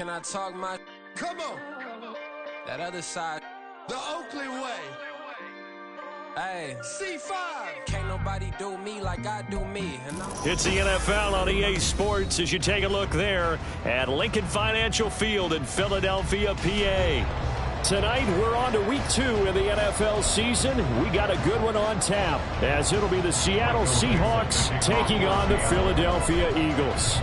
Can I talk my? Come on. That other side. The Oakley way. Hey. C5. Can't nobody do me like I do me. It's the NFL on EA Sports as you take a look there at Lincoln Financial Field in Philadelphia, PA. Tonight, we're on to week 2 in the NFL season. We got a good one on tap, as it'll be the Seattle Seahawks taking on the Philadelphia Eagles.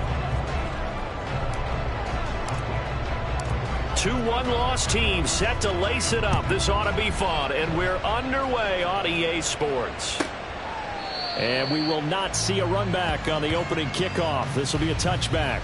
2 one-loss teams set to lace it up. This ought to be fun, and we're underway on EA Sports. And we will not see a run back on the opening kickoff. This will be a touchback.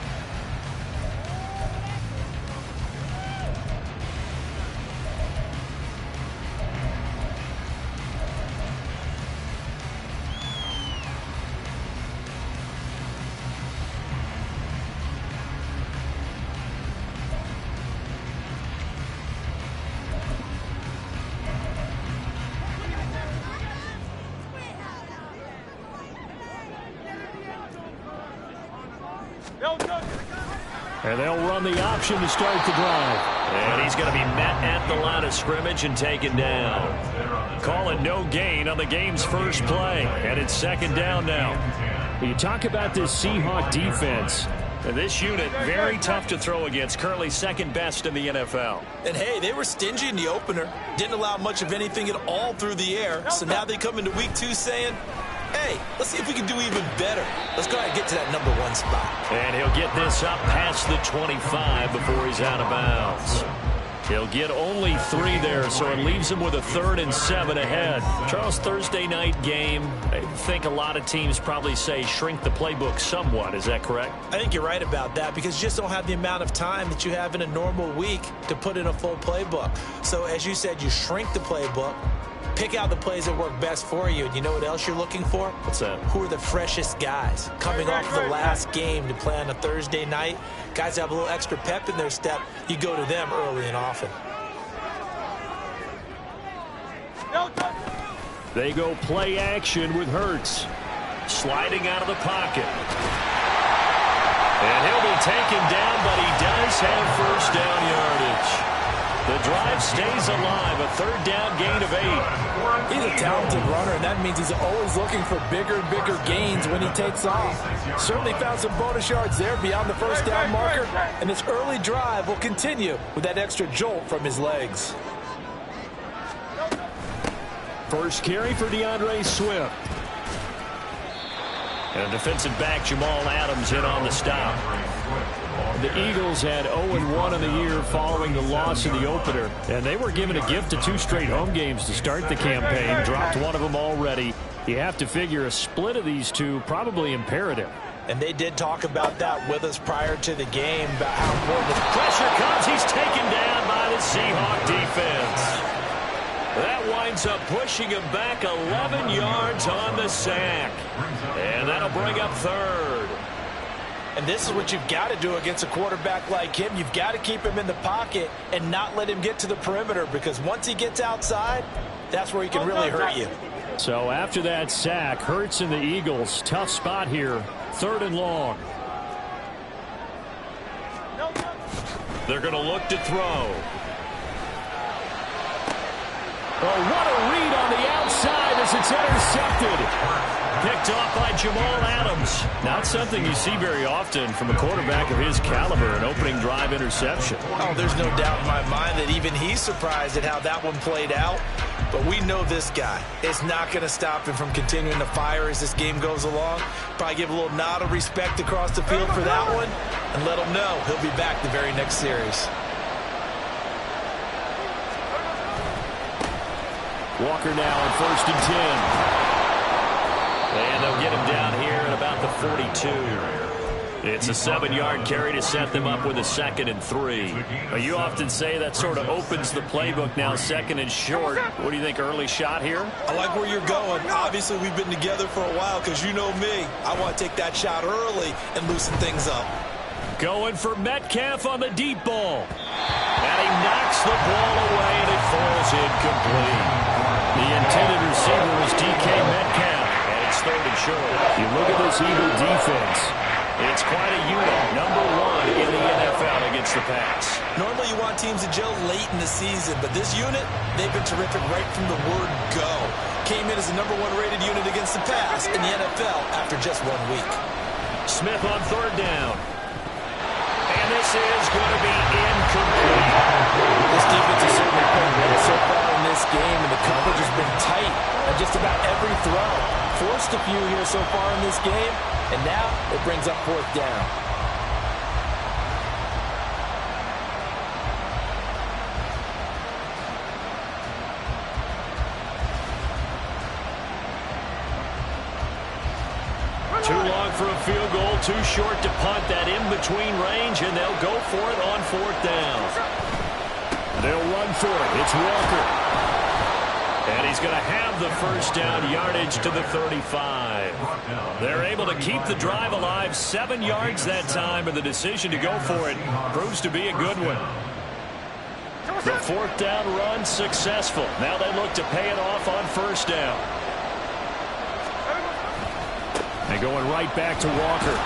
And they'll run the option to start the drive. And he's going to be met at the line of scrimmage and taken down. Calling no gain on the game's first play. And it's second down now. You talk about this Seahawk defense. And this unit, very tough to throw against. Currently second best in the NFL. And hey, they were stingy in the opener. Didn't allow much of anything at all through the air. So now they come into week 2 saying, hey, let's see if we can do even better. Let's go ahead and get to that number 1 spot. And he'll get this up past the 25 before he's out of bounds. He'll get only 3 there, so it leaves him with a 3rd and 7 ahead. Charles, Thursday night game, I think a lot of teams probably say shrink the playbook somewhat. Is that correct? I think you're right about that because you just don't have the amount of time that you have in a normal week to put in a full playbook. So as you said, you shrink the playbook. Pick out the plays that work best for you. And you know what else you're looking for? What's that? Who are the freshest guys? Coming off the last game to play on a Thursday night, guys have a little extra pep in their step. You go to them early and often. They go play action with Hurts. Sliding out of the pocket. And he'll be taken down, but he does have first down yardage. The drive stays alive, a 3rd down gain of 8. He's a talented runner, and that means he's always looking for bigger and bigger gains when he takes off. Certainly found some bonus yards there beyond the first down marker, and this early drive will continue with that extra jolt from his legs. First carry for DeAndre Swift. And defensive back Jamal Adams in on the stop. The Eagles had 0-1 in the year following the loss in the opener. And they were given a gift of 2 straight home games to start the campaign. Dropped one of them already. You have to figure a split of these 2 probably imperative. And they did talk about that with us prior to the game, about how important the pressure comes. He's taken down by the Seahawk defense. That winds up pushing him back 11 yards on the sack. And that'll bring up 3rd. And this is what you've got to do against a quarterback like him. You've got to keep him in the pocket and not let him get to the perimeter, because once he gets outside, that's where he can really hurt you. So after that sack, Hurts and the Eagles, tough spot here, 3rd and long. They're going to look to throw. Oh, what a read on the outside as it's intercepted. Picked off by Jamal Adams. Not something you see very often from a quarterback of his caliber, an opening drive interception. Oh, there's no doubt in my mind that even he's surprised at how that one played out. But we know this guy. It's not going to stop him from continuing to fire as this game goes along. Probably give a little nod of respect across the field for that one and let him know he'll be back the very next series. Walker now on 1st and 10. And they'll get him down here at about the 42. It's a 7-yard carry to set them up with a 2nd and 3. You often say that sort of opens the playbook now, 2nd and short. What do you think, early shot here? I like where you're going. Obviously, we've been together for a while because you know me. I want to take that shot early and loosen things up. Going for Metcalf on the deep ball. And he knocks the ball away, and it falls incomplete. The intended receiver was DK Metcalf, and it's 3rd and short. You look at this Eagle defense. It's quite a unit, number 1 in the NFL against the pass. Normally you want teams to gel late in the season, but this unit, they've been terrific right from the word go. Came in as the number 1 rated unit against the pass in the NFL after just 1 week. Smith on 3rd down. And this is going to be incomplete. This defense has certainly played well so far in this game, and the coverage has been tight on just about every throw. Forced a few here so far in this game, and now it brings up 4th down. Too long for a field goal, too short to punt. That in-between range, and they'll go for it on 4th down. They'll run for it. It's Walker. And he's going to have the 1st down yardage to the 35. They're able to keep the drive alive, 7 yards that time, and the decision to go for it proves to be a good one. The 4th down run successful. Now they look to pay it off on 1st down. And going right back to Walker.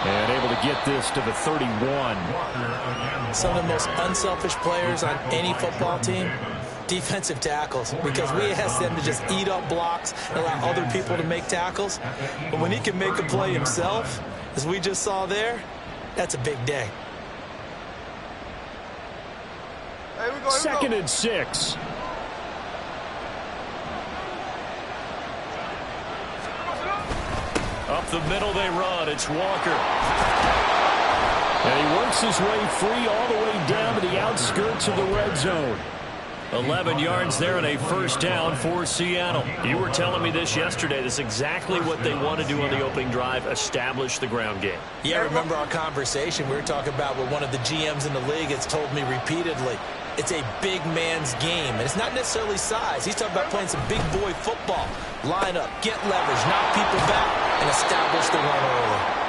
And able to get this to the 31. Some of the most unselfish players on any football team, defensive tackles, because we ask them to just eat up blocks and allow other people to make tackles. But when he can make a play himself, as we just saw there, that's a big day. 2nd and 6. Up the middle they run. It's Walker. And he works his way free all the way down to the outskirts of the red zone. 11 yards there and a 1st down for Seattle. You were telling me this yesterday. This is exactly what they want to do on the opening drive, establish the ground game. Yeah, remember our conversation. We were talking about what one of the GMs in the league has told me repeatedly. It's a big man's game, and it's not necessarily size. He's talking about playing some big boy football. Line up, get leverage, knock people back, and establish the run early.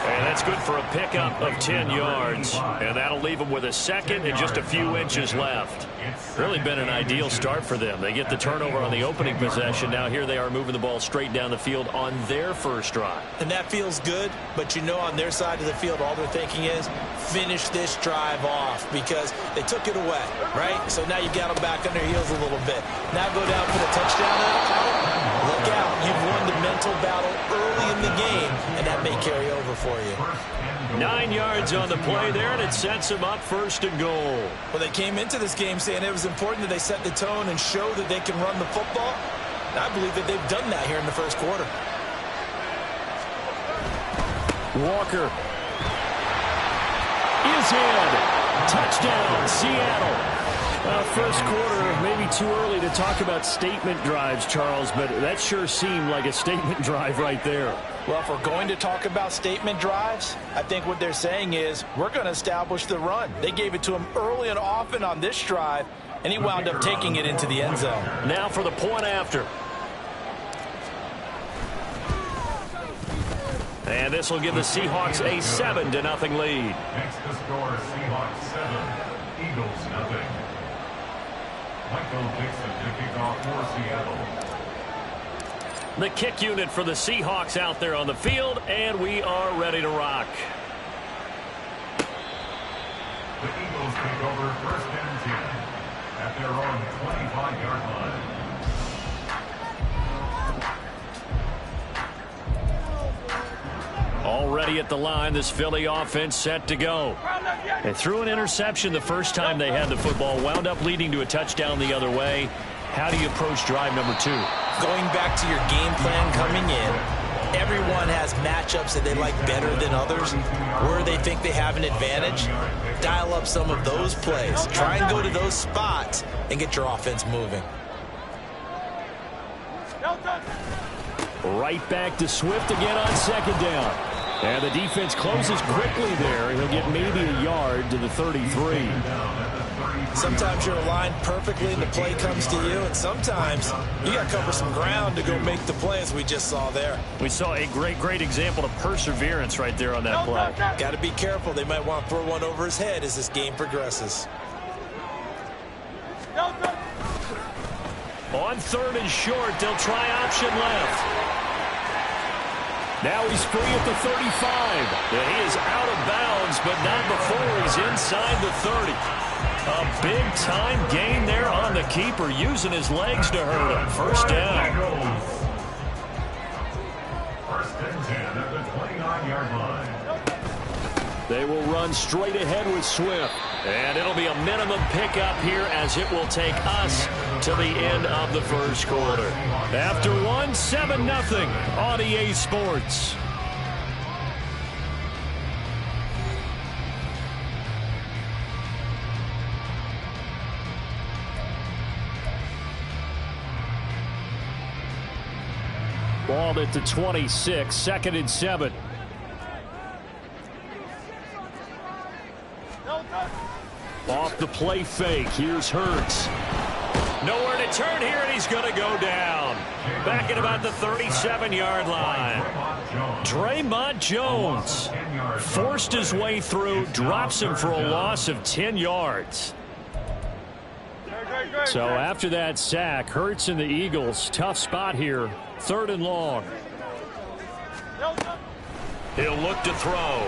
And that's good for a pickup of 10 yards. And that'll leave them with a 2nd and just a few inches left. Really been an ideal start for them. They get the turnover on the opening possession. Now here they are moving the ball straight down the field on their 1st drive. And that feels good, but you know on their side of the field all they're thinking is finish this drive off because they took it away, right? So now you've got them back on their heels a little bit. Now go down for the touchdown. Look out. You've won the mental battle early in the game, and that may carry over for you. 9 yards on the play there, and it sets them up 1st and goal. Well, they came into this game saying it was important that they set the tone and show that they can run the football. And I believe that they've done that here in the 1st quarter. Walker is in. Touchdown, Seattle. 1st quarter, maybe too early to talk about statement drives, Charles, but that sure seemed like a statement drive right there. Well, if we're going to talk about statement drives, I think what they're saying is we're going to establish the run. They gave it to him early and often on this drive, and he wound up taking it into the end zone. Now for the point after. And this will give the Seahawks a 7-0 lead. Next to score, Seahawks 7, Eagles 0. Michael Dixon to kick off for Seattle. The kick unit for the Seahawks out there on the field, and we are ready to rock. The Eagles take over 1st and 10 at their own 25-yard line. Already at the line, this Philly offense set to go. They threw an interception the first time they had the football, wound up leading to a touchdown the other way. How do you approach drive number 2? Going back to your game plan coming in, everyone has matchups that they like better than others, where they think they have an advantage. Dial up some of those plays. Try and go to those spots and get your offense moving. Right back to Swift again on 2nd down. And the defense closes quickly there. He'll get maybe a yard to the 33. Sometimes you're aligned perfectly and the play comes to you, and sometimes you got to cover some ground to go make the play, as we just saw there. We saw a great example of perseverance right there on that play. Got to be careful. They might want to throw one over his head as this game progresses. On 3rd and short, they'll try option left. Now he's free at the 35. And he is out of bounds, but not before he's inside the 30. A big-time gain there on the keeper, using his legs to hurt him. First down. First and 10 at the 29-yard line. They will run straight ahead with Swift. And it'll be a minimum pickup here as it will take us to the end of the first quarter. After 7-0 on EA Sports. Ball at the 26, 2nd and 7. Off the play fake. Here's Hurts. Nowhere to turn here, and he's going to go down. Back at about the 37-yard line. Draymond Jones forced his way through, drops him for a loss of 10 yards. So after that sack, Hurts and the Eagles, tough spot here. 3rd and long. He'll look to throw.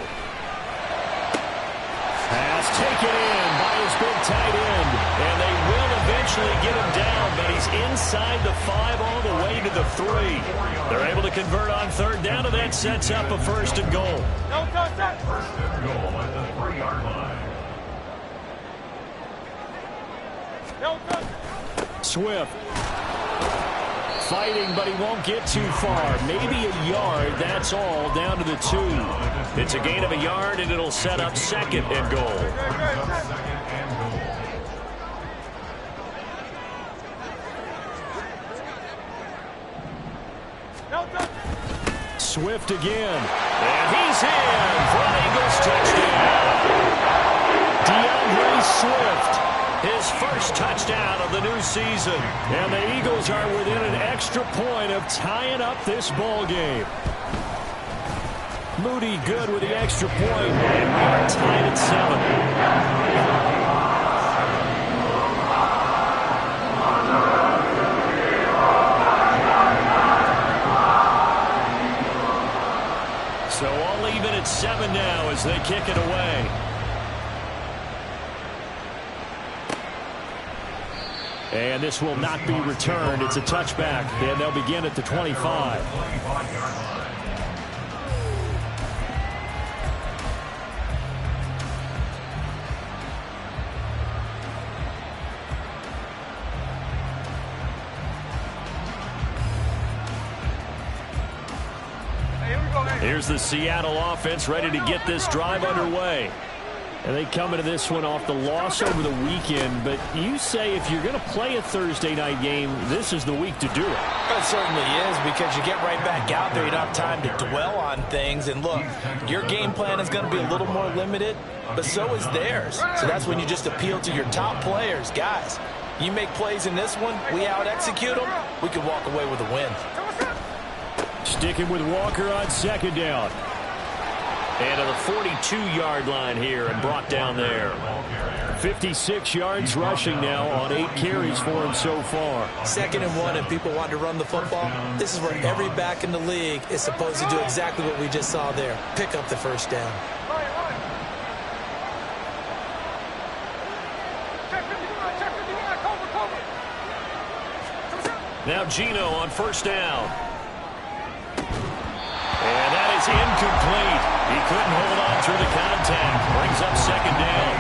Pass taken in by his big tight end. And they will eventually get him down, but he's inside the 5 all the way to the 3. They're able to convert on 3rd down, and that sets up a 1st and goal. First and goal at the 3-yard line. Swift. Fighting, but he won't get too far. Maybe a yard, that's all, down to the 2. It's a gain of a yard, and it'll set up 2nd and goal. Swift again. And he's in for an Eagles touchdown. DeAndre Swift. His first touchdown of the new season. And the Eagles are within an extra point of tying up this ball game. Moody good with the extra point, and we are tied at 7. So all even at 7 now as they kick it away. And this will not be returned. It's a touchback, and they'll begin at the 25. Here's the Seattle offense ready to get this drive underway. And they come into this one off the loss over the weekend. But you say if you're going to play a Thursday night game, this is the week to do it. It certainly is, because you get right back out there. You don't have time to dwell on things. And look, your game plan is going to be a little more limited, but so is theirs. So that's when you just appeal to your top players. Guys, you make plays in this one, we out-execute them, we can walk away with a win. Sticking with Walker on 2nd down. And to the 42-yard line here and brought down there. 56 yards rushing now on 8 carries for him so far. 2nd and 1, and people want to run the football. This is where every back in the league is supposed to do exactly what we just saw there. Pick up the 1st down. Now Geno on 1st down. And that is incomplete. He couldn't hold on through the contact. Brings up 2nd down.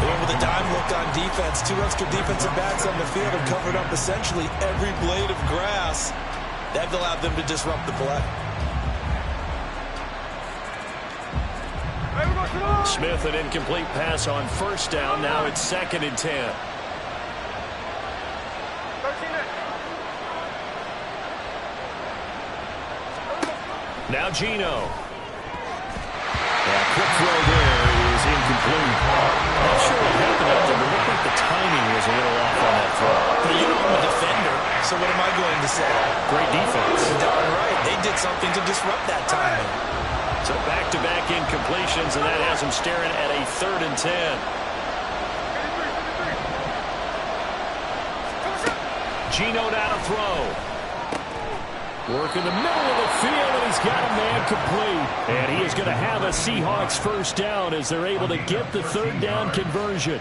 They went with a dime look on defense. 2 extra defensive backs on the field have covered up essentially every blade of grass. That allowed them to disrupt the play. Smith, an incomplete pass on 1st down. Now it's 2nd and 10. Now Geno. Quick throw there is incomplete. Not sure what happened out there, but it looked like the timing was a little off on that throw. But you know I'm a defender, so what am I going to say? Great defense. Darn right. They did something to disrupt that timing. So back-to-back incompletions, and that has him staring at a 3rd and 10. Geno now to throw. Work in the middle of the field, and he's got a man complete. And he is going to have a Seahawks first down as they're able to get the third down conversion.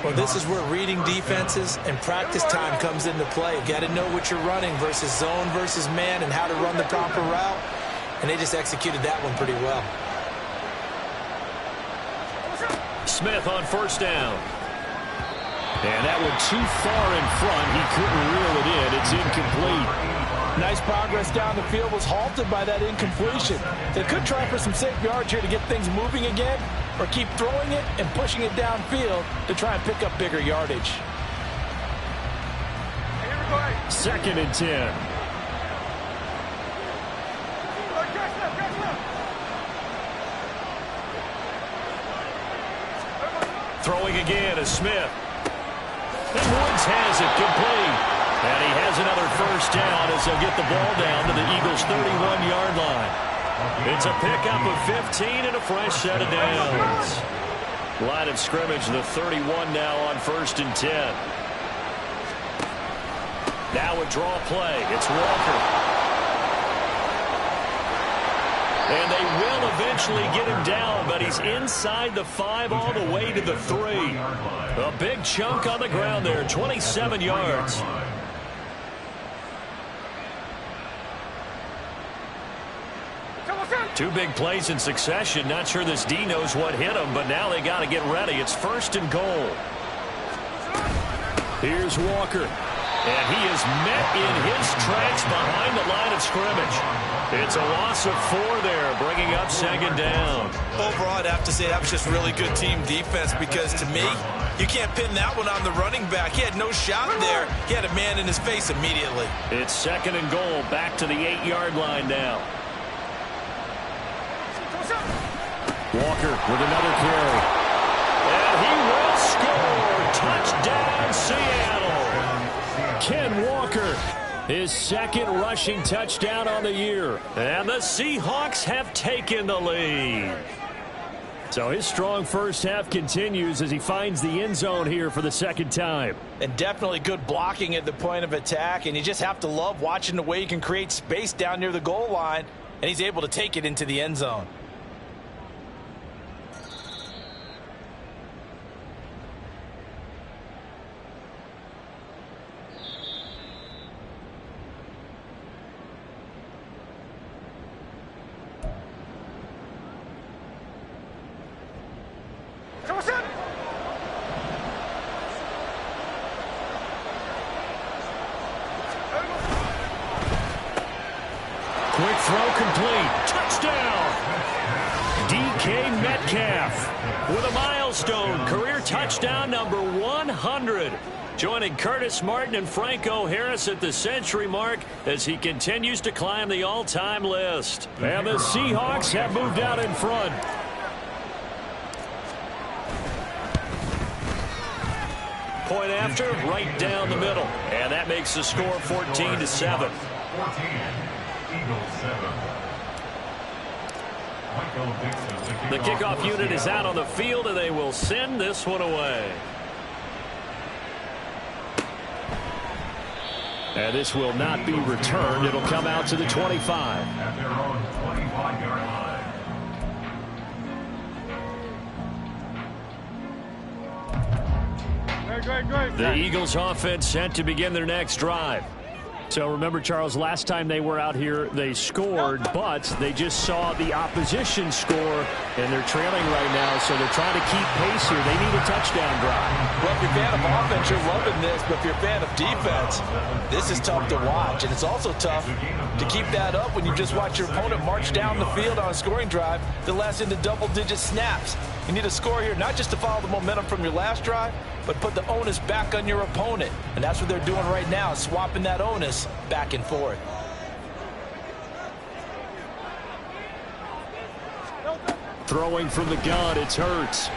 Well, this is where reading defenses and practice time comes into play. You got to know what you're running versus zone versus man and how to run the proper route. And they just executed that one pretty well. Smith on first down. And that one too far in front. He couldn't reel it in. It's incomplete. Nice progress down the field, was halted by that incompletion. They could try for some safe yards here to get things moving again, or keep throwing it and pushing it downfield to try and pick up bigger yardage. 2nd and 10. Throwing again is Smith. And Woods has it complete. And he has another first down as they'll get the ball down to the Eagles' 31-yard line. It's a pickup of 15 and a fresh set of downs. Line of scrimmage, the 31 now on 1st and 10. Now a draw play. It's Walker. And they will eventually get him down, but he's inside the 5 all the way to the 3. A big chunk on the ground there, 27 yards. Two big plays in succession. Not sure this D knows what hit him, but now they got to get ready. It's 1st and goal. Here's Walker. And he is met in his tracks behind the line of scrimmage. It's a loss of 4 there, bringing up 2nd down. Overall, I'd have to say that was just really good team defense because, to me, you can't pin that one on the running back. He had no shot there. He had a man in his face immediately. It's 2nd and goal, back to the 8-yard line now. Walker with another carry. And he will score. Touchdown, Seattle. Ken Walker, his 2nd rushing touchdown on the year. And the Seahawks have taken the lead. So his strong first half continues as he finds the end zone here for the 2nd time. And definitely good blocking at the point of attack. And you just have to love watching the way he can create space down near the goal line. And he's able to take it into the end zone. Quick throw complete. Touchdown. DK Metcalf with a milestone career touchdown number 100. Joining Curtis Martin and Franco Harris at the century mark as he continues to climb the all-time list. And the Seahawks have moved out in front. Point after, right down the middle. And that makes the score 14-7. The kickoff unit is out on the field, and they will send this one away. And this will not be returned. It'll come out to the 25. At their own 25-yard line. The Eagles offense set to begin their next drive. So remember, Charles, last time they were out here, they scored, but they just saw the opposition score, and they're trailing right now, so they're trying to keep pace here. They need a touchdown drive. Well, if you're a fan of offense, you're loving this, but if you're a fan of defense, this is tough to watch, and it's also tough to keep that up when you just watch your opponent march down the field on a scoring drive that lasts into double-digit snaps. You need a score here, not just to follow the momentum from your last drive, but put the onus back on your opponent. And that's what they're doing right now, swapping that onus back and forth. Throwing from the gun, it's Hurts.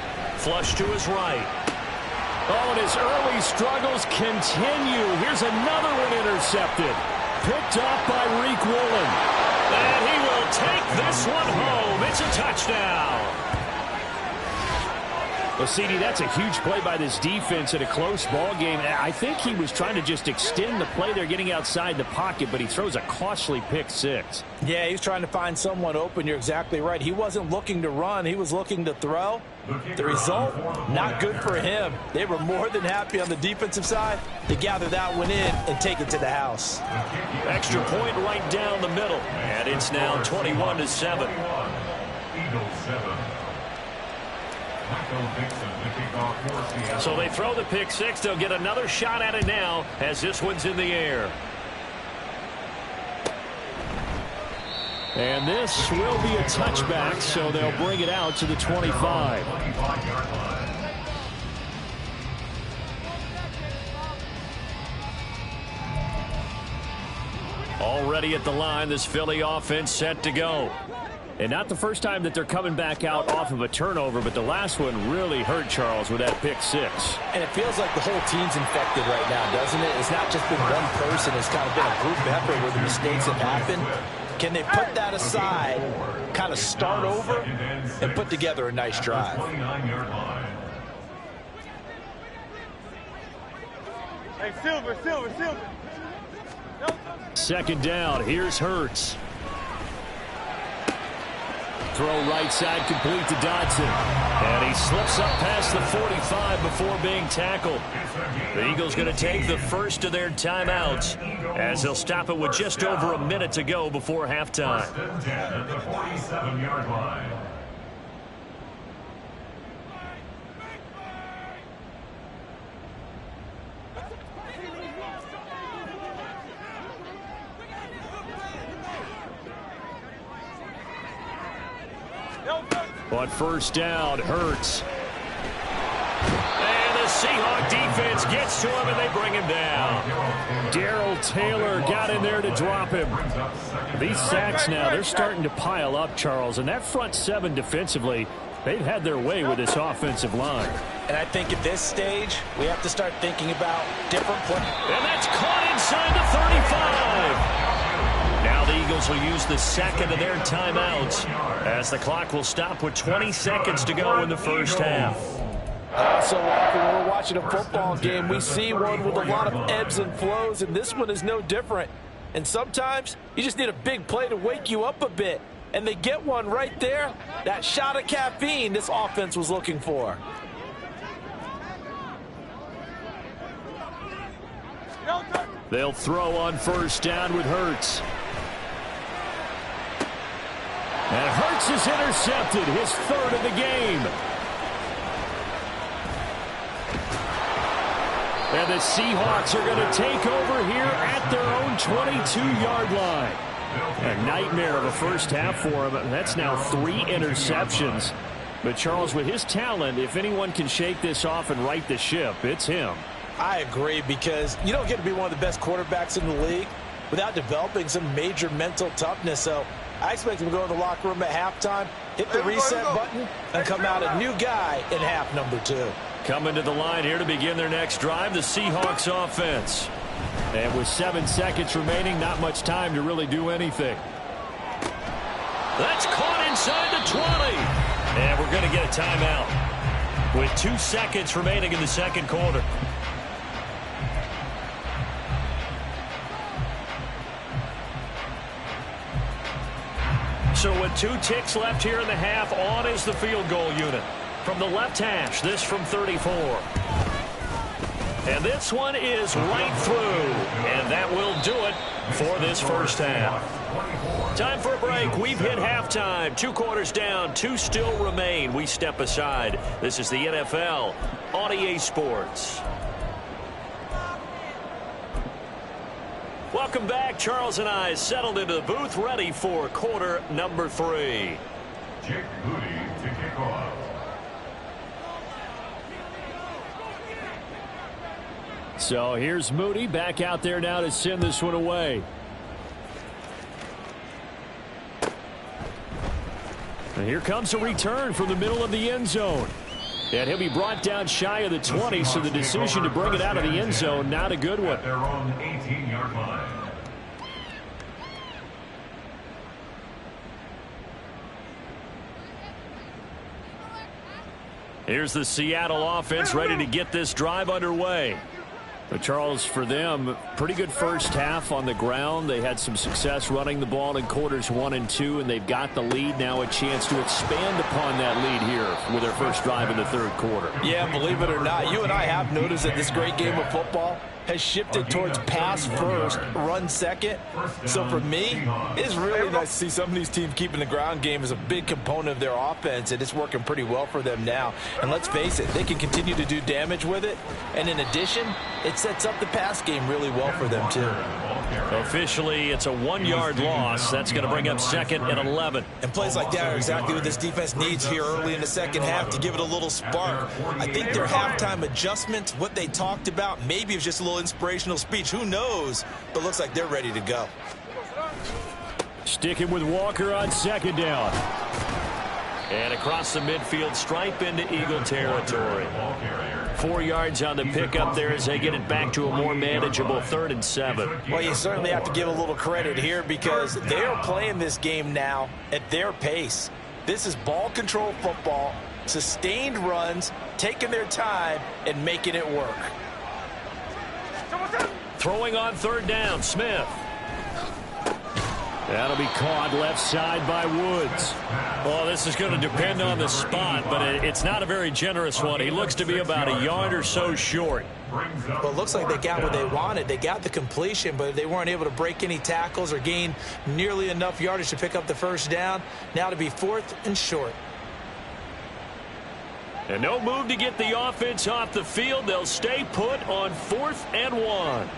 Flush to his right. Oh, and his early struggles continue. Here's another one intercepted. Picked off by Reek Woolen. And he will take this one home. It's a touchdown. Well, CD, that's a huge play by this defense in a close ball game. I think he was trying to just extend the play there, getting outside the pocket, but he throws a costly pick six. Yeah, he's trying to find someone open. You're exactly right. He wasn't looking to run. He was looking to throw. The result, not good for him. They were more than happy on the defensive side to gather that one in and take it to the house. Extra point right down the middle, and it's now 21-7. Eagles 7. Michael Dixon to kick off for Seattle. So they throw the pick six. They'll get another shot at it now as this one's in the air. And this will be a touchback, so they'll bring it out to the 25. 25-yard line. Already at the line, this Philly offense set to go. And not the first time that they're coming back out off of a turnover, but the last one really hurt Charles with that pick six. And it feels like the whole team's infected right now, doesn't it? It's not just been one person. It's kind of been a group effort where the mistakes have happened. Can they put that aside, kind of start over, and put together a nice drive? 29-yard line. Hey, Silver. Second down, here's Hurts. Throw right side complete to Dodson. And he slips up past the 45 before being tackled. The Eagles going to take the first of their timeouts as they'll stop it with just over a minute to go before halftime. First and 10 at the 47-yard line. On first down, Hurts. And the Seahawk defense gets to him, and they bring him down. Darrell Taylor got in there to drop him. These sacks now, they're starting to pile up, Charles. And that front seven defensively, they've had their way with this offensive line. And I think at this stage, we have to start thinking about different plays. And that's caught inside the 35. Now the Eagles will use the second of their timeouts as the clock will stop with 20 seconds to go in the first half. So often when we're watching a football game, we see one with a lot of ebbs and flows, and this one is no different. And sometimes you just need a big play to wake you up a bit. And they get one right there, that shot of caffeine this offense was looking for. They'll throw on first down with Hurts. And Hurts is intercepted, his third of the game. And the Seahawks are going to take over here at their own 22-yard line. A nightmare of a first half for him. That's now 3 interceptions. But Charles, with his talent, if anyone can shake this off and right the ship, it's him. I agree, because you don't get to be one of the best quarterbacks in the league without developing some major mental toughness. So I expect him to go in the locker room at halftime, hit the reset button, and come out a new guy in half number 2. Coming to the line here to begin their next drive, the Seahawks offense. And with 7 seconds remaining, not much time to really do anything. That's caught inside the 20. And we're going to get a timeout with 2 seconds remaining in the second quarter. So with 2 ticks left here in the half, on is the field goal unit. From the left hash, this from 34. And this one is right through. And that will do it for this first half. Time for a break. We've hit halftime. 2 quarters down, 2 still remain. We step aside. This is the NFL on EA Sports. Welcome back. Charles and I settled into the booth, ready for quarter number 3. Jake Moody to kick off. So here's Moody back out there now to send this one away. And here comes a return from the middle of the end zone. And he'll be brought down shy of the 20, so the decision to bring it out of the end zone, not a good one. Their own 18-yard line. Here's the Seattle offense ready to get this drive underway. But Charles, for them, pretty good first half on the ground. They had some success running the ball in quarters 1 and 2, and they've got the lead. Now a chance to expand upon that lead here with their first drive in the third quarter. Yeah, believe it or not, you and I have noticed that this great game of football has shifted towards pass first, run second. So for me, it's really nice to see some of these teams keeping the ground game as a big component of their offense, and it's working pretty well for them now. And let's face it, they can continue to do damage with it. And in addition, it sets up the pass game really well for them too. Officially, it's a 1-yard loss. That's going to bring up 2nd and 11. And plays like that are exactly what this defense needs here early in the second half to give it a little spark. I think their halftime adjustment, what they talked about, maybe it was just a little inspirational speech. Who knows? But looks like they're ready to go. Sticking with Walker on 2nd down. And across the midfield stripe into Eagle territory. 4 yards on the pickup there as they get it back to a more manageable 3rd and 7. Well, you certainly have to give a little credit here because they are playing this game now at their pace. This is ball control football, sustained runs, taking their time, and making it work. Throwing on 3rd down, Smith. That'll be caught left side by Woods. Well, this is going to depend on the spot, but it's not a very generous one. He looks to be about a yard or so short. Well, it looks like they got what they wanted. They got the completion, but they weren't able to break any tackles or gain nearly enough yardage to pick up the first down. Now to be 4th and short. And no move to get the offense off the field. They'll stay put on 4th and 1.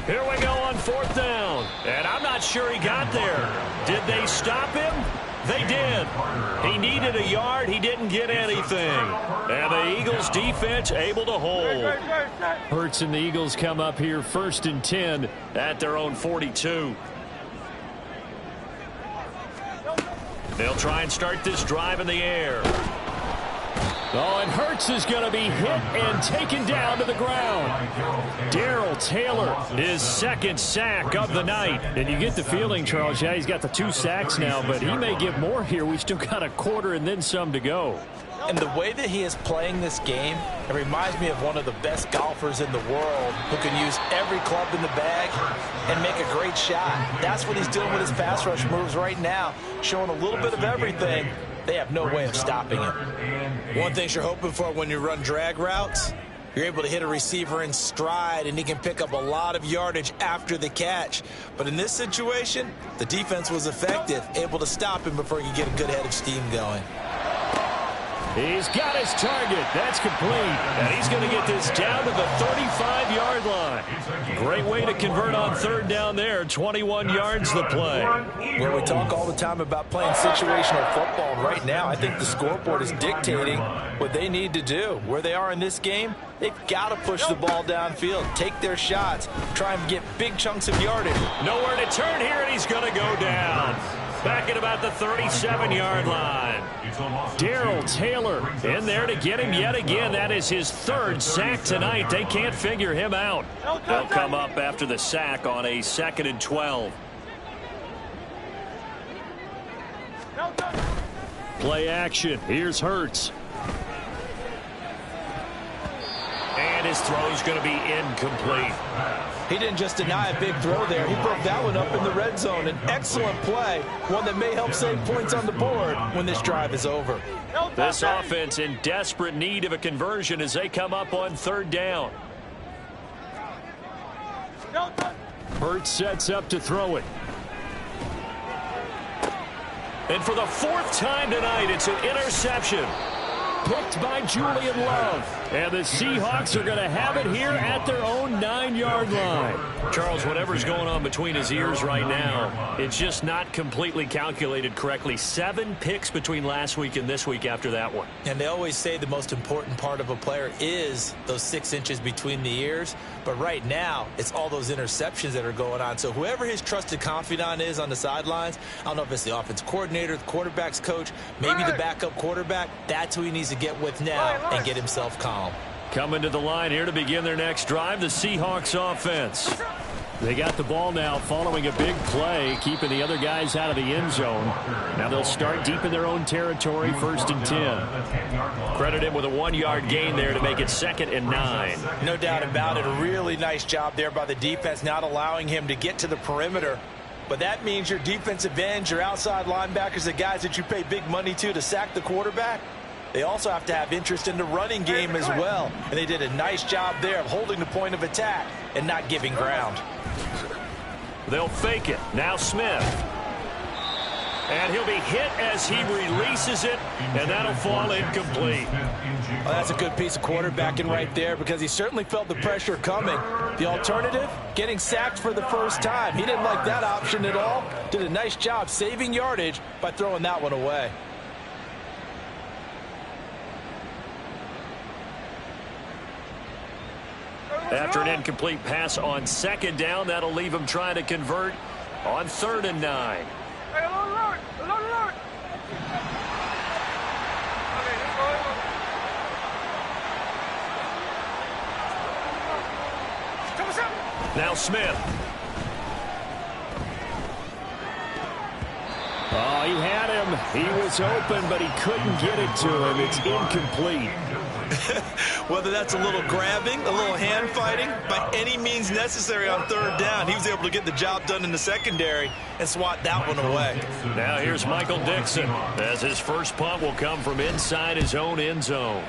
Here we go on 4th down. And I'm not sure he got there. Did they stop him? They did. He needed a yard. He didn't get anything. And the Eagles defense able to hold. Hurts and the Eagles come up here 1st and 10 at their own 42. They'll try and start this drive in the air. Oh, and Hurts is going to be hit and taken down to the ground. Darrell Taylor, his 2nd sack of the night. And you get the feeling, Charles, yeah, he's got the 2 sacks now, but he may give more here. We still got a quarter and then some to go. And the way that he is playing this game, it reminds me of one of the best golfers in the world who can use every club in the bag and make a great shot. That's what he's doing with his pass rush moves right now, showing a little bit of everything. They have no way of stopping him. One thing you're hoping for when you run drag routes, you're able to hit a receiver in stride, and he can pick up a lot of yardage after the catch. But in this situation, the defense was effective, able to stop him before he could get a good head of steam going. He's got his target. That's complete. And he's going to get this down to the 35-yard line. Great way to convert on 3rd down there. 21 yards the play. Well, we talk all the time about playing situational football. And right now, I think the scoreboard is dictating what they need to do. Where they are in this game, they've got to push the ball downfield, take their shots, try and get big chunks of yardage. Nowhere to turn here, and he's going to go down. Back at about the 37-yard line. Darrell Taylor in there to get him yet again. That is his 3rd sack tonight. They can't figure him out. They'll come up after the sack on a 2nd and 12. Play action. Here's Hurts. And his throw's going to be incomplete. He didn't just deny a big throw there. He broke that one up in the red zone. An excellent play, one that may help save points on the board when this drive is over. This offense in desperate need of a conversion as they come up on 3rd down. Hurts sets up to throw it. And for the 4th time tonight, it's an interception. Picked by Julian Love. And the Seahawks are going to have it here at their own 9-yard line. Charles, whatever's going on between his ears right now, it's just not completely calculated correctly. 7 picks between last week and this week after that one. And they always say the most important part of a player is those 6 inches between the ears. But right now, it's all those interceptions that are going on. So whoever his trusted confidant is on the sidelines, I don't know if it's the offense coordinator, the quarterback's coach, maybe the backup quarterback, that's who he needs to get with now and get himself calm. Coming to the line here to begin their next drive, the Seahawks offense. They got the ball now following a big play, keeping the other guys out of the end zone. Now they'll start deep in their own territory, 1st and 10. Credit him with a 1-yard gain there to make it 2nd and 9. No doubt about it. A really nice job there by the defense, not allowing him to get to the perimeter. But that means your defensive ends, your outside linebackers, the guys that you pay big money to sack the quarterback, they also have to have interest in the running game as well. And they did a nice job there of holding the point of attack and not giving ground. They'll fake it. Now Smith. And he'll be hit as he releases it, and that'll fall incomplete. Well, that's a good piece of quarterbacking right there because he certainly felt the pressure coming. The alternative, getting sacked for the first time. He didn't like that option at all. Did a nice job saving yardage by throwing that one away. After an incomplete pass on 2nd down, that'll leave him trying to convert on 3rd and 9. Now Smith. Oh, he had him. He was open, but he couldn't get it to him. It's incomplete. Whether that's a little grabbing, a little hand fighting, by any means necessary on 3rd down, he was able to get the job done in the secondary and swat that one away. Now here's Michael Dixon as his first punt will come from inside his own end zone.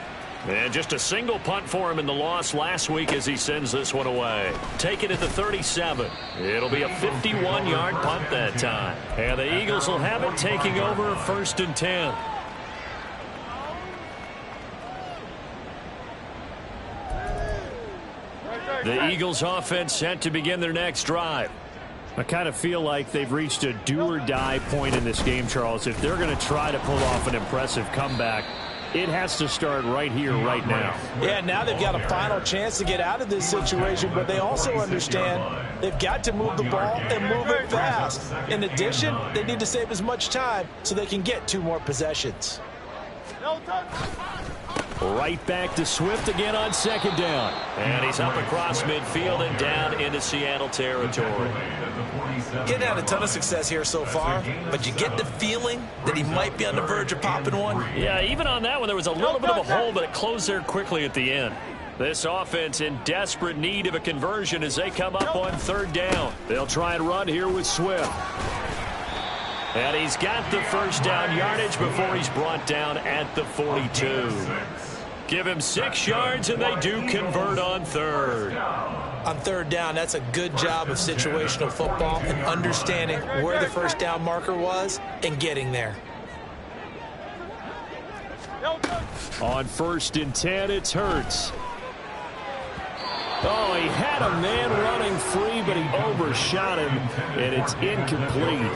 And just a single punt for him in the loss last week as he sends this one away. Taken at the 37. It'll be a 51-yard punt that time. And the Eagles will have it taking over 1st and 10. The Eagles offense set to begin their next drive. I kind of feel like they've reached a do-or-die point in this game, Charles. If they're going to try to pull off an impressive comeback, it has to start right here, right now. Yeah, now they've got a final chance to get out of this situation, but they also understand they've got to move the ball and move it fast. In addition, they need to save as much time so they can get 2 more possessions. Right back to Swift again on 2nd down. And he's up across midfield and down into Seattle territory. Getting had a ton of success here so far, but you get the feeling that he might be on the verge of popping one. Yeah, even on that one, there was a little bit of a hole, but it closed there quickly at the end. This offense in desperate need of a conversion as they come up on 3rd down. They'll try and run here with Swift. And he's got the 1st down yardage before he's brought down at the 42. Give him 6 yards, and they do convert on 3rd. On 3rd down, that's a good job of situational football and understanding where the 1st down marker was and getting there. On 1st and 10, it's Hurts. Oh, he had a man running free, but he overshot him, and it's incomplete.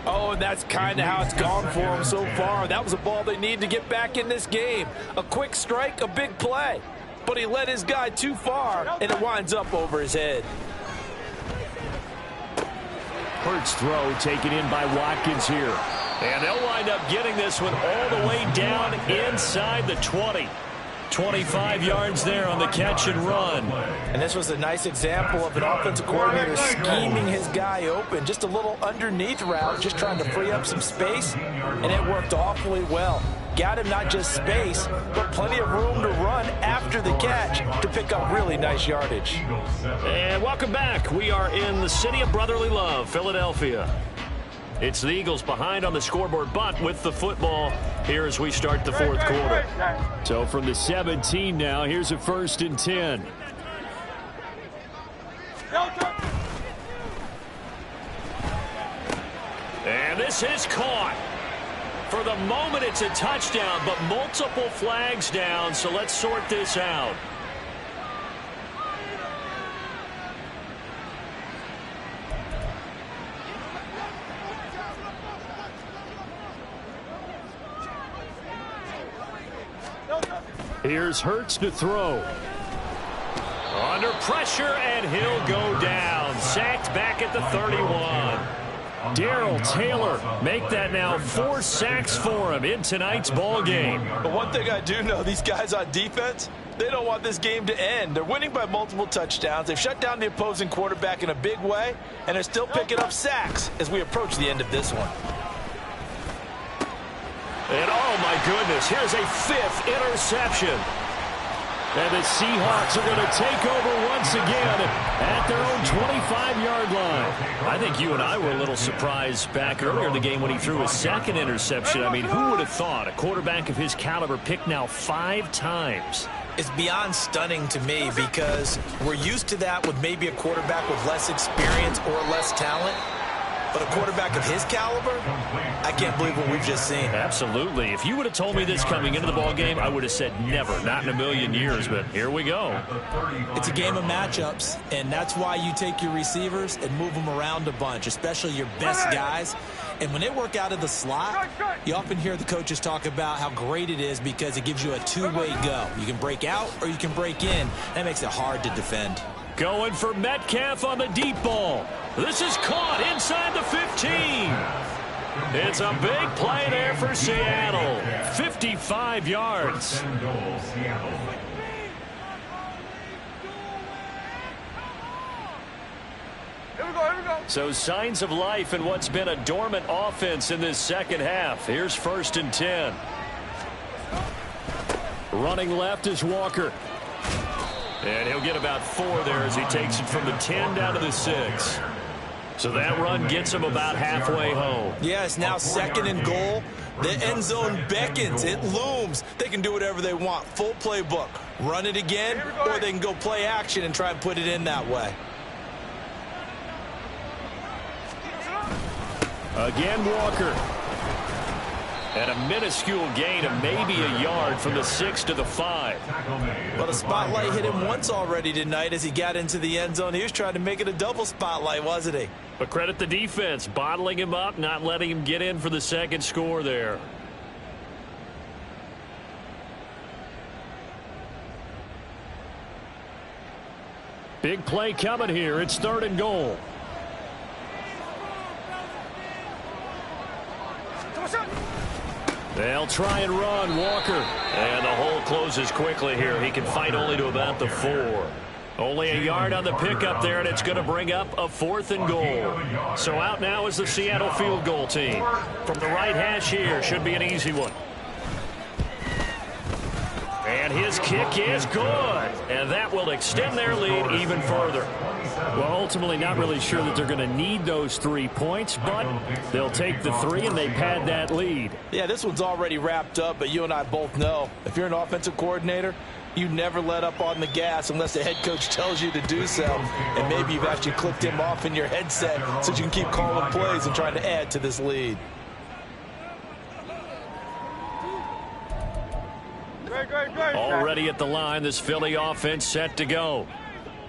Oh, and that's kind of how it's gone for him so far. That was a ball they need to get back in this game. A quick strike, a big play. But he led his guy too far, and it winds up over his head. Hurts throw taken in by Watkins here. And they'll wind up getting this one all the way down inside the 20. 25 yards there on the catch and run. And this was a nice example of an offensive coordinator scheming his guy open. Just a little underneath route, just trying to free up some space, and it worked awfully well. Got him not just space, but plenty of room to run after the catch to pick up really nice yardage. And welcome back. We are in the city of brotherly love, Philadelphia. It's the Eagles behind on the scoreboard, but with the football here as we start the 4th quarter. So from the 17 now, here's a 1st and 10. And this is caught. For the moment, it's a touchdown, but multiple flags down, so let's sort this out. Here's Hurts to throw. Under pressure, and he'll go down. Sacked back at the 31. Darrell Taylor make that now 4 sacks for him in tonight's ball game. But one thing I do know, these guys on defense, they don't want this game to end. They're winning by multiple touchdowns. They've shut down the opposing quarterback in a big way, and they're still picking up sacks as we approach the end of this one. And oh my goodness, here's a 5th interception. And the Seahawks are going to take over once again at their own 25-yard line. I think you and I were a little surprised back earlier in the game when he threw his 2nd interception. I mean, who would have thought a quarterback of his caliber picked now 5 times? It's beyond stunning to me because we're used to that with maybe a quarterback with less experience or less talent. But a quarterback of his caliber, I can't believe what we've just seen. Absolutely. If you would have told me this coming into the ball game, I would have said never, not in a million years, but here we go. It's a game of matchups, and that's why you take your receivers and move them around a bunch, especially your best guys. And when they work out of the slot, you often hear the coaches talk about how great it is because it gives you a two-way go. You can break out or you can break in. That makes it hard to defend. Going for Metcalf on the deep ball. This is caught inside the 15. It's a big play there for Seattle. 55 yards. So signs of life in what's been a dormant offense in this second half. Here's 1st and 10. Running left is Walker. And he'll get about 4 there as he takes it from the 10 down to the 6. So that run gets him about halfway home. Yeah, it's now 2nd and goal. The end zone beckons. It looms. They can do whatever they want. Full playbook. Run it again, or they can go play action and try and put it in that way. Again, Walker. And a minuscule gain of maybe a yard from the 6 to the 5. Well, the spotlight hit him once already tonight as he got into the end zone. He was trying to make it a double spotlight, wasn't he? But credit the defense, bottling him up, not letting him get in for the 2nd score there. Big play coming here. It's 3rd and goal. They'll try and run, Walker. And the hole closes quickly here. He can fight only to about the 4. Only a yard on the pickup there, and it's going to bring up a 4th and goal. So out now is the Seattle field goal team. From the right hash here, should be an easy one. And his kick is good. And that will extend their lead even further. Well, ultimately not really sure that they're going to need those 3 points, but they'll take the 3 and they pad that lead. Yeah, this one's already wrapped up, but you and I both know if you're an offensive coordinator, you never let up on the gas unless the head coach tells you to do so. And maybe you've actually clicked him off in your headset so you can keep calling plays and trying to add to this lead. Already at the line, this Philly offense set to go.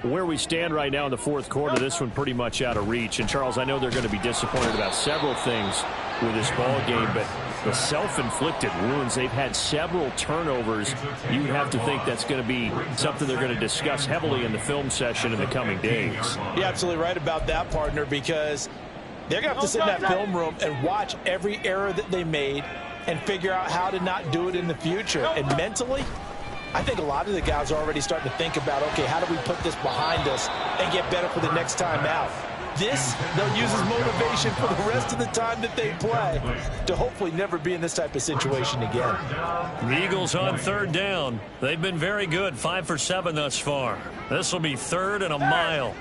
Where we stand right now in the 4th quarter, this one pretty much out of reach. And, Charles, I know they're going to be disappointed about several things with this ball game, but the self-inflicted wounds, they've had several turnovers. You would have to think that's going to be something they're going to discuss heavily in the film session in the coming days. You're absolutely right about that, partner, because they're going to have to sit in that film room and watch every error that they made and figure out how to not do it in the future. And mentally, I think a lot of the guys are already starting to think about, okay, how do we put this behind us and get better for the next time out? This, they'll use as motivation for the rest of the time that they play to hopefully never be in this type of situation again. The Eagles on 3rd down. They've been very good, 5 for 7 thus far. This will be 3rd and a mile.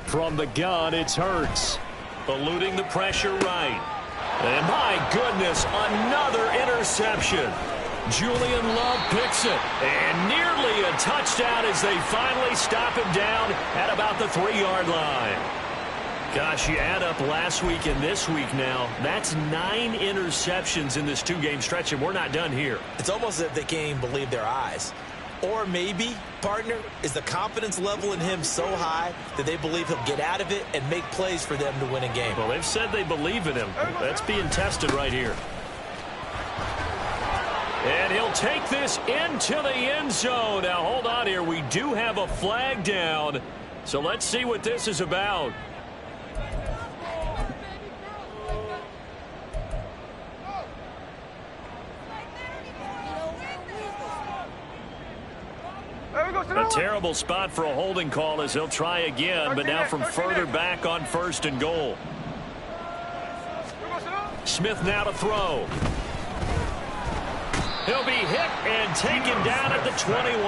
From the gun, it's Hurts. Eluding the pressure right. And my goodness, another interception. Julian Love picks it. And nearly a touchdown as they finally stop him down at about the 3-yard line. Gosh, you add up last week and this week now, that's 9 interceptions in this 2-game stretch, and we're not done here. It's almost as if they can't even believe their eyes. Or maybe, partner, is the confidence level in him so high that they believe he'll get out of it and make plays for them to win a game. Well, they've said they believe in him. That's being tested right here. And he'll take this into the end zone. Now, hold on here. We do have a flag down. So let's see what this is about. A terrible spot for a holding call as he'll try again, but now from further back on 1st and goal. Smith now to throw. He'll be hit and taken down at the 21.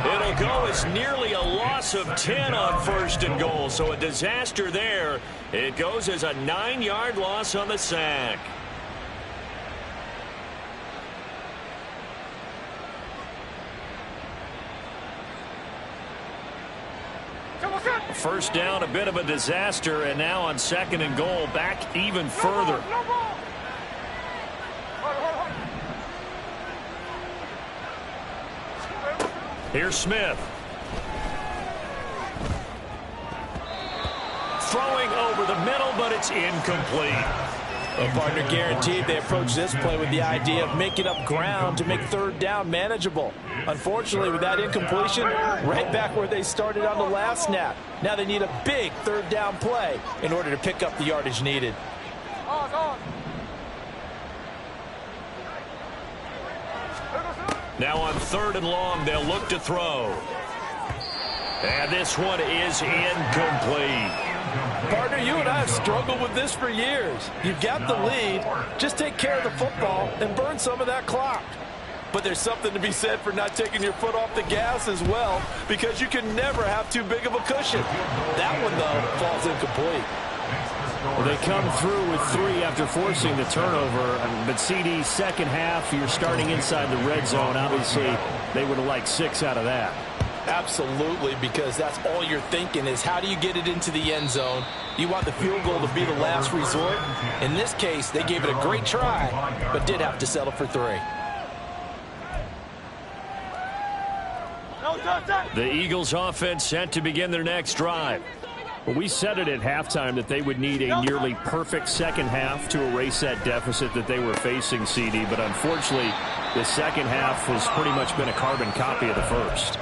It'll go as nearly a loss of 10 on 1st and goal, so a disaster there. It goes as a 9-yard loss on the sack. First down, a bit of a disaster, and now on 2nd and goal, back even further. Here's Smith. Throwing over the middle, but it's incomplete. Well, partner, guaranteed they approach this play with the idea of making up ground to make 3rd down manageable. Unfortunately, with that incompletion, right back where they started on the last snap. Now they need a big 3rd down play in order to pick up the yardage needed. Now on 3rd and long, they'll look to throw. And this one is incomplete. Partner, you and I have struggled with this for years. You've got the lead. Just take care of the football and burn some of that clock. But there's something to be said for not taking your foot off the gas as well, because you can never have too big of a cushion. That one, though, falls incomplete. Well, they come through with 3 after forcing the turnover. But CD, second half, you're starting inside the red zone. Obviously, they would have liked 6 out of that. Absolutely, because that's all you're thinking is how do you get it into the end zone? You want the field goal to be the last resort. In this case, they gave it a great try, but did have to settle for 3. The Eagles offense set to begin their next drive. Well, we said it at halftime that they would need a nearly perfect second half to erase that deficit that they were facing, CD. But unfortunately, the second half has pretty much been a carbon copy of the first.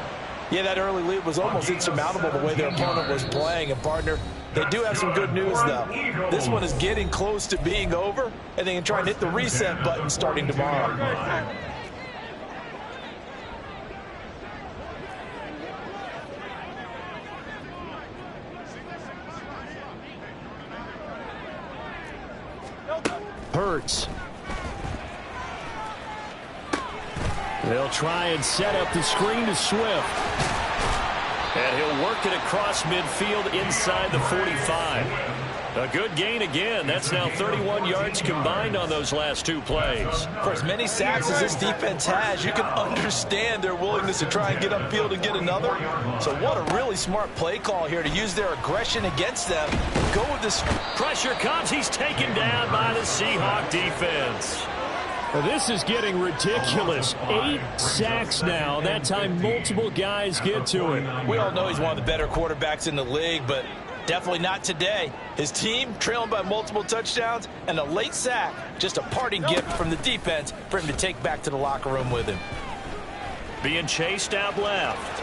Yeah, that early lead was almost insurmountable the way their opponent was playing. And, partner, they do have some good news, though. This one is getting close to being over, and they can try and hit the reset button starting tomorrow. Hurts. They'll try and set up the screen to Swift. And he'll work it across midfield inside the 45. A good gain again. That's now 31 yards combined on those last 2 plays. For as many sacks as this defense has, you can understand their willingness to try and get upfield and get another. So what a really smart play call here to use their aggression against them. Go with this. Pressure comes. He's taken down by the Seahawk defense. Well, this is getting ridiculous. 8 sacks now. That time multiple guys get to it. We all know he's one of the better quarterbacks in the league, but definitely not today. His team trailing by multiple touchdowns and a late sack. Just a parting gift from the defense for him to take back to the locker room with him. Being chased out left.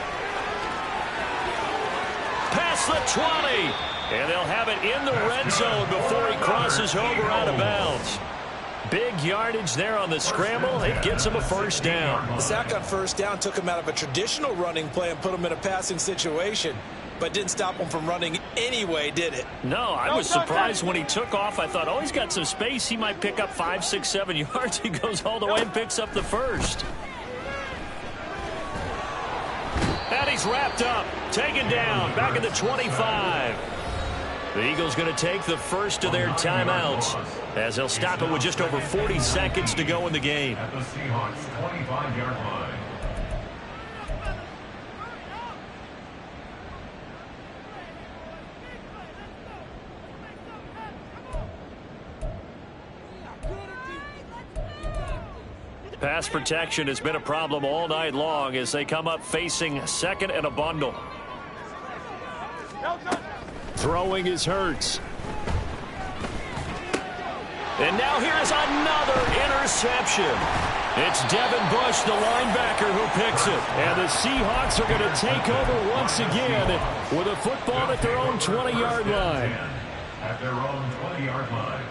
Past the 20. And they'll have it in the red zone before he crosses over out of bounds. Big yardage there on the scramble. It gets him a first down. The sack on first down took him out of a traditional running play and put him in a passing situation, but didn't stop him from running anyway, did it? No, I was surprised when he took off. I thought, oh, he's got some space. He might pick up 5, 6, 7 yards. He goes all the way and picks up the first. And he's wrapped up, taken down, back at the 25. The Eagles going to take the first of their timeouts as they'll stop it with just over 40 seconds to go in the game. At the Seahawks 25-yard line. Pass protection has been a problem all night long as they come up facing second and a bundle. Throwing is Hurts. And now here's another interception. It's Devin Bush, the linebacker, who picks it. And the Seahawks are going to take over once again with a football at their own 20-yard line. At their own 20-yard line.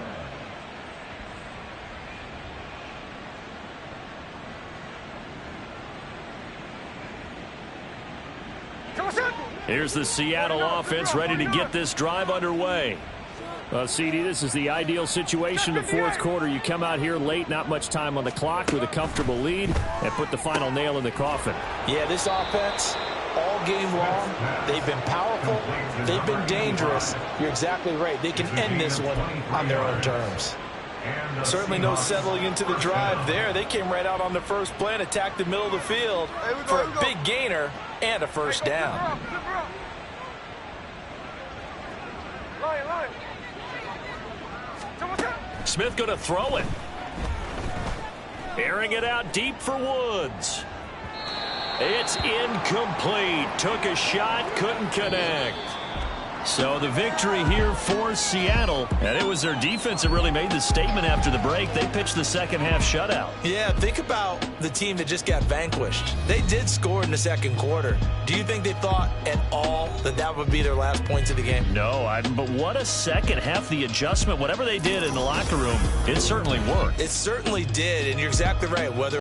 Here's the Seattle offense ready to get this drive underway. CD, this is the ideal situation in the fourth quarter. You come out here late, not much time on the clock, with a comfortable lead, and put the final nail in the coffin. Yeah, this offense, all game long, they've been powerful, they've been dangerous. You're exactly right. They can end this one on their own terms. Certainly no settling into the drive there. They came right out on the first play and attacked the middle of the field for a big gainer and a first down. Smith going to throw it. Airing it out deep for Woods. It's incomplete. Took a shot, couldn't connect. So the victory here for Seattle. And it was their defense that really made the statement after the break. They pitched the second half shutout. Yeah, think about the team that just got vanquished. They did score in the second quarter. Do you think they thought at all that that would be their last points of the game? No, but what a second half. The adjustment, whatever they did in the locker room, it certainly worked. It certainly did, and you're exactly right. Whether